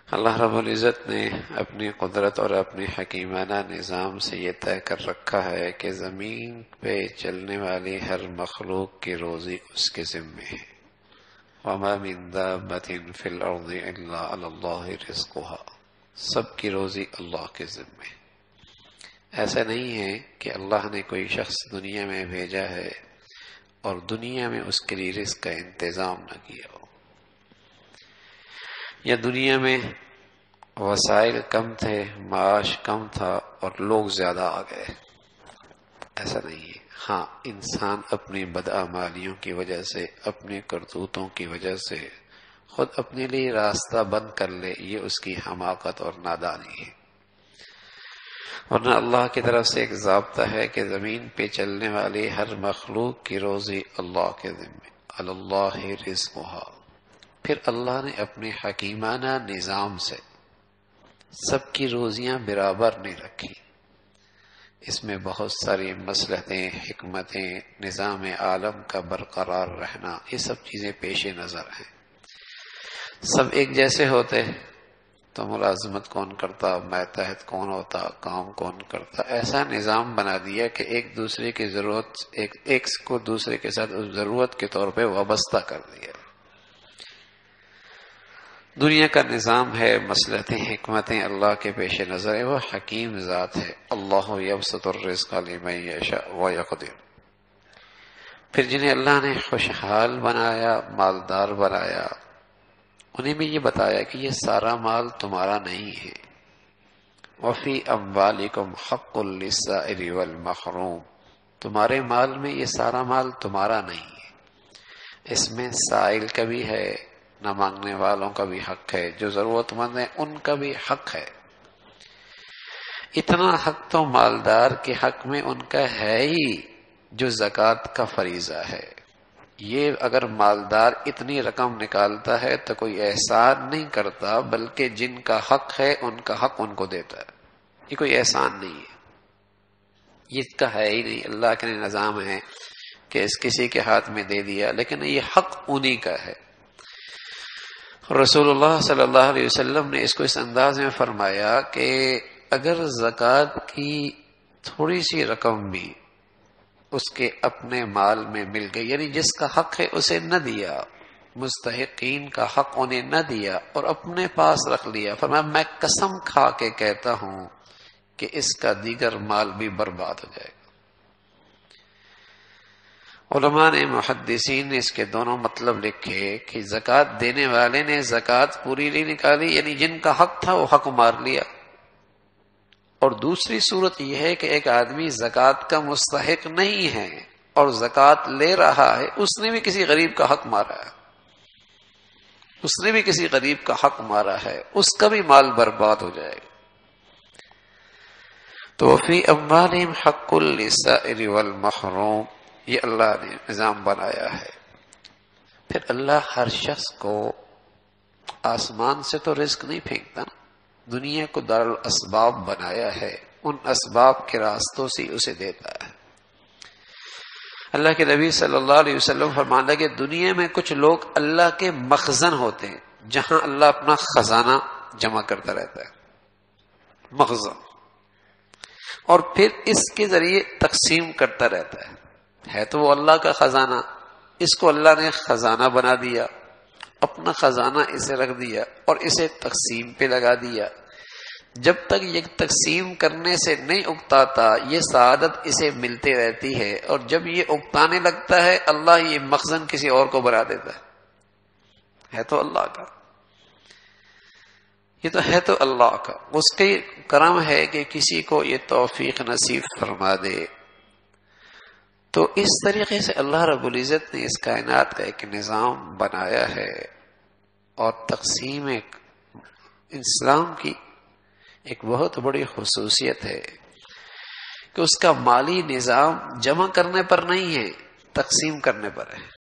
اللہ رب العزت نے اپنی قدرت اور اپنی حکیمانہ نظام سے یہ طے کر رکھا ہے کہ زمین پہ چلنے والی ہر مخلوق کی روزی اس کے ذمے ہے۔ وما من دابۃ فی الارض الا علی اللہ رزقها، سب کی روزی اللہ کے ذمے۔ ایسا نہیں ہے کہ اللہ نے کوئی شخص دنیا میں بھیجا ہے اور دنیا میں اس کے لیے رزق کا انتظام نہ کیا ہو، یا دنیا میں وسائل کم تھے، معاش کم تھا اور لوگ زیادہ آ گئے۔ ایسا نہیں ہے۔ ہاں، انسان اپنی بدعمالیوں کی وجہ سے، اپنی کرتوتوں کی وجہ سے خود اپنے لیے راستہ بند کر لے، یہ اس کی حماقت اور نادانی ہے۔ ورنہ اللہ کی طرف سے ایک ضابطہ ہے کہ زمین پہ چلنے والی ہر مخلوق کی روزی اللہ کے ذمے، اللہ رزقها۔ پھر اللہ نے اپنے حکیمانہ نظام سے سب کی روزیاں برابر نہیں رکھی۔ اس میں بہت ساری مصلحتیں، حکمتیں، نظام عالم کا برقرار رہنا، یہ سب چیزیں پیش نظر ہیں۔ سب ایک جیسے ہوتے تو ملازمت کون کرتا، ماتحت کون ہوتا، کام کون کرتا۔ ایسا نظام بنا دیا کہ ایک دوسرے کی ضرورت، ایک کو دوسرے کے ساتھ اس ضرورت کے طور پہ وابستہ کر دیا۔ دنیا کا نظام ہے، مصلحتیں، حکمتیں اللہ کے پیش نظر ہے، وہ حکیم ذات ہے۔ اللہ یبسط الرزق لمن یشاء ویقدر۔ پھر جنہیں اللہ نے خوشحال بنایا، مالدار بنایا، انہیں بھی یہ بتایا کہ یہ سارا مال تمہارا نہیں ہے۔ وفی اموالکم حق للسائل والمحروم، تمہارے مال میں یہ سارا مال تمہارا نہیں ہے، اس میں سائل کا بھی ہے، نہ مانگنے والوں کا بھی حق ہے، جو ضرورت مند ہیں ان کا بھی حق ہے۔ اتنا حق تو مالدار کے حق میں ان کا ہے ہی جو زکوٰۃ کا فریضہ ہے۔ یہ اگر مالدار اتنی رقم نکالتا ہے تو کوئی احسان نہیں کرتا، بلکہ جن کا حق ہے ان کا حق ان کو دیتا ہے۔ یہ کوئی احسان نہیں ہے، یہ اس کا ہے ہی نہیں۔ اللہ کے نظام ہے کہ اس کسی کے ہاتھ میں دے دیا، لیکن یہ حق انہی کا ہے۔ رسول اللہ صلی اللہ علیہ وسلم نے اس کو اس انداز میں فرمایا کہ اگر زکوٰۃ کی تھوڑی سی رقم بھی اس کے اپنے مال میں مل گئی، یعنی جس کا حق ہے اسے نہ دیا، مستحقین کا حق انہیں نہ دیا اور اپنے پاس رکھ لیا، فرمایا میں قسم کھا کے کہتا ہوں کہ اس کا دیگر مال بھی برباد ہو جائے گا۔ علماء نے، محدثین نے اس کے دونوں مطلب لکھے کہ زکوٰۃ دینے والے نے زکوٰۃ پوری نہیں نکالی، یعنی جن کا حق تھا وہ حق مار لیا، اور دوسری صورت یہ ہے کہ ایک آدمی زکوٰۃ کا مستحق نہیں ہے اور زکوٰۃ لے رہا ہے، اس نے بھی کسی غریب کا حق مارا ہے، اس نے بھی کسی غریب کا حق مارا ہے، اس کا بھی مال برباد ہو جائے گا۔ تو فی اموالہم حق للسائل والمحروم، یہ اللہ نے نظام بنایا ہے۔ پھر اللہ ہر شخص کو آسمان سے تو رزق نہیں پھینکتا نا، دنیا کو دارالاسباب بنایا ہے، ان اسباب کے راستوں سے اسے دیتا ہے۔ اللہ کے نبی صلی اللہ علیہ وسلم فرماتا ہے کہ دنیا میں کچھ لوگ اللہ کے مخزن ہوتے ہیں، جہاں اللہ اپنا خزانہ جمع کرتا رہتا ہے، مخزن، اور پھر اس کے ذریعے تقسیم کرتا رہتا ہے تو وہ اللہ کا خزانہ، اس کو اللہ نے خزانہ بنا دیا، اپنا خزانہ اسے رکھ دیا اور اسے تقسیم پہ لگا دیا۔ جب تک یہ تقسیم کرنے سے نہیں اکتاتا، یہ سعادت اسے ملتے رہتی ہے، اور جب یہ اکتانے لگتا ہے اللہ یہ مخزن کسی اور کو بنا دیتا ہے تو اللہ کا، یہ تو ہے تو اللہ کا، اس کے کرم ہے کہ کسی کو یہ توفیق نصیب فرما دے۔ تو اس طریقے سے اللہ رب العزت نے اس کائنات کا ایک نظام بنایا ہے، اور تقسیم اسلام کی ایک بہت بڑی خصوصیت ہے کہ اس کا مالی نظام جمع کرنے پر نہیں ہے، تقسیم کرنے پر ہے۔